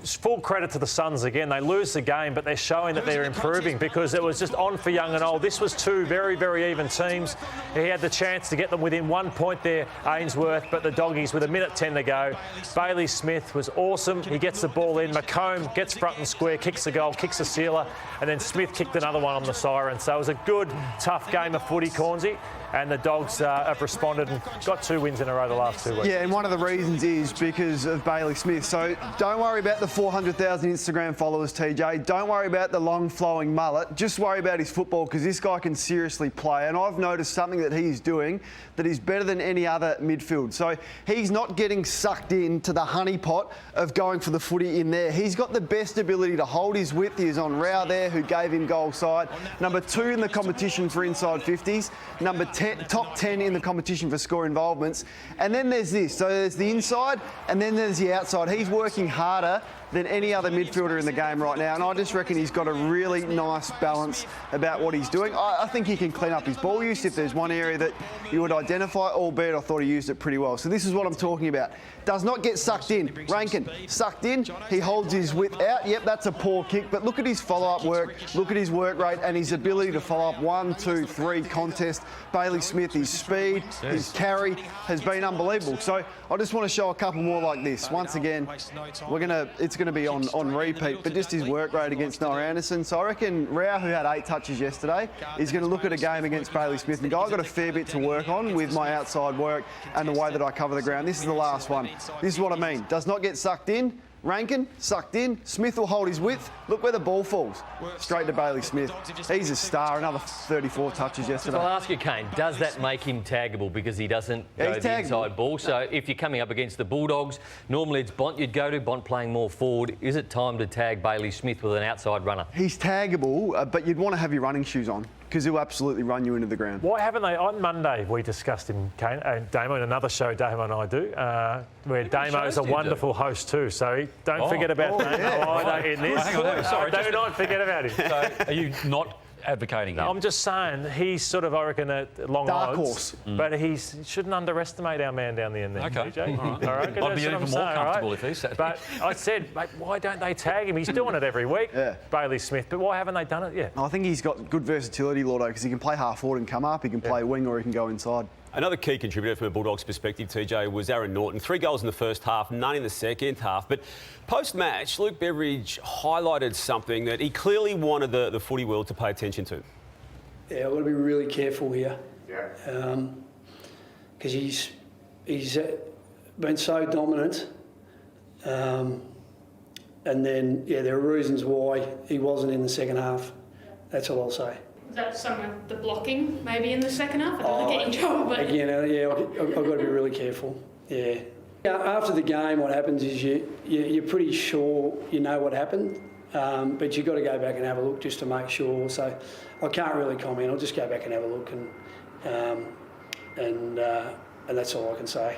full credit to the Suns again. They lose the game, but they're showing that they're improving because it was just on for young and old. This was two very, very even teams. He had the chance to get them within 1 point there, Ainsworth, but the Doggies with 1:10 to go. Bailey Smith was awesome. He gets the ball in. McComb gets front and square, kicks the goal, kicks the sealer, and then Smith kicked another one on the siren. So it was a good, tough game of footy, Cornesy. And the Dogs have responded and got 2 wins in a row the last 2 weeks. Yeah, and one of the reasons is because of Bailey Smith. So don't worry about the 400,000 Instagram followers, TJ. Don't worry about the long flowing mullet. Just worry about his football, because this guy can seriously play. And I've noticed something that he's doing that is better than any other midfield. So he's not getting sucked into the honeypot of going for the footy in there. He's got the best ability to hold his width. He is on Rao there, who gave him goal side. Number 2 in the competition for inside 50s. Number 10, top 10 in the competition for score involvements. And then there's this. So there's the inside and then there's the outside. He's working harder than any other midfielder in the game right now, and I just reckon he's got a really nice balance about what he's doing. I think he can clean up his ball use if there's one area that you would identify, albeit I thought he used it pretty well. So this is what I'm talking about. Does not get sucked in. Rankin, sucked in. He holds his width out. Yep, that's a poor kick, but look at his follow-up work. Look at his work rate and his ability to follow up 1, 2, 3 contest. Bailey Smith, his speed, his carry has been unbelievable. So I just want to show a couple more like this. Once again, it's going to be on repeat, but just his work rate against Noah Anderson. So I reckon Rao, who had 8 touches yesterday, is going to look at a game against Bailey Smith and go, I've got a fair bit to work on with my outside work and the way that I cover the ground. This is the last one. This is what I mean. Does not get sucked in. Rankin, sucked in. Smith will hold his width. Look where the ball falls. Straight to Bailey Smith. He's a star. Another 34 touches yesterday. I'll ask you, Kane, does that make him taggable because he doesn't go the inside ball? So if you're coming up against the Bulldogs, normally it's Bont you'd go to, Bont playing more forward. Is it time to tag Bailey Smith with an outside runner? He's taggable, but you'd want to have your running shoes on, because he'll absolutely run you into the ground. Why haven't they? On Monday, we discussed him, Kane, and Damo, in another show Damo and I do, where Damo is a wonderful host too, so don't forget about Damo either in this. Hang on, sorry. Do not forget about him. So are you not advocating him? I'm just saying, he's sort of, I reckon, a long dark odds, horse. But he shouldn't underestimate our man down the end there. Okay. DJ. All right. I'd be even more comfortable if he said. But I said, mate, why don't they tag him? He's doing it every week, Bailey Smith, but why haven't they done it yet? I think he's got good versatility, Lordo, because he can play half forward and come up, he can play wing, or he can go inside. Another key contributor from a Bulldogs perspective, TJ, was Aaron Naughton. 3 goals in the first half, none in the second half. But post-match, Luke Beveridge highlighted something that he clearly wanted the footy world to pay attention to. Yeah, I've got to be really careful here. Because he's been so dominant. And then, there are reasons why he wasn't in the second half. That's all I'll say. Is that some of the blocking maybe in the second half? I don't want to get in trouble, but... Again, I've got to be really careful. Yeah. After the game, what happens is you're pretty sure you know what happened, but you've got to go back and have a look just to make sure. So I can't really comment. I'll just go back and have a look, and that's all I can say.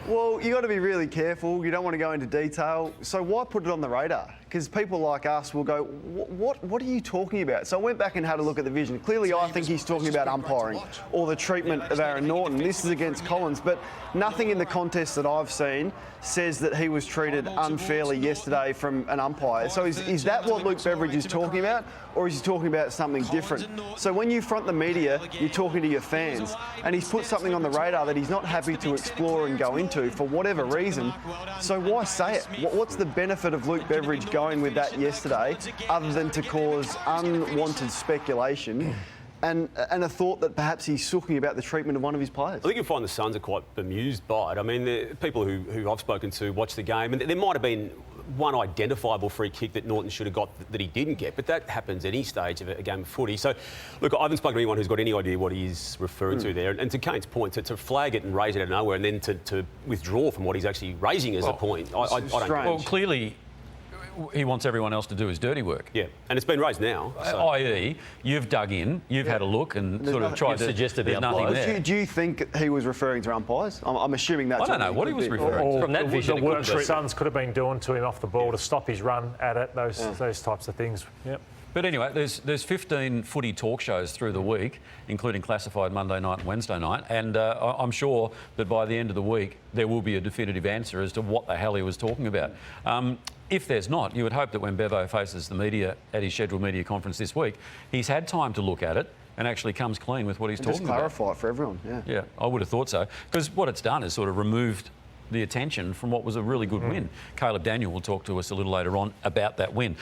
Well, you got to be really careful. You don't want to go into detail. So why put it on the radar? Because people like us will go, what are you talking about? So I went back and had a look at the vision. Clearly, I think he's talking about umpiring or the treatment of Aaron Naughton. This is against Collins, but nothing in the contest that I've seen says that he was treated unfairly yesterday from an umpire. So is that what Luke Beveridge is talking about, or is he talking about something different? So when you front the media, you're talking to your fans, and he's put something on the radar that he's not happy to explore and go into for whatever reason. So why say it? What's the benefit of Luke Beveridge going with that yesterday, other than to cause unwanted speculation and a thought that perhaps he's sooking about the treatment of one of his players? I think you'll find the Suns are quite bemused by it. I mean, the people who I've spoken to watch the game, and there might have been one identifiable free kick that Naughton should have got that he didn't get, but that happens at any stage of a game of footy. So, look, I haven't spoken to anyone who's got any idea what he's referring to there. And to Kane's point, to flag it and raise it out of nowhere and then to withdraw from what he's actually raising as a point, I don't. Well, clearly, he wants everyone else to do his dirty work. Yeah, and it's been raised now. So. I.e., you've dug in, you've had a look and sort of tried to suggest there's nothing there. Do you think he was referring to umpires? I'm assuming that's... I don't know what he was referring to. From that vision, the work the Suns could have been doing to him off the ball to stop his run at it, those types of things. Yep. But anyway, there's 15 footy talk shows through the week, including Classified Monday night and Wednesday night, and I'm sure that by the end of the week there will be a definitive answer as to what the hell he was talking about. If there's not, you would hope that when Bevo faces the media at his scheduled media conference this week, he's had time to look at it and actually comes clean with what he's talking about. Just clarify it for everyone, yeah. Yeah, I would have thought so. Because what it's done is sort of removed the attention from what was a really good win. Caleb Daniel will talk to us a little later on about that win.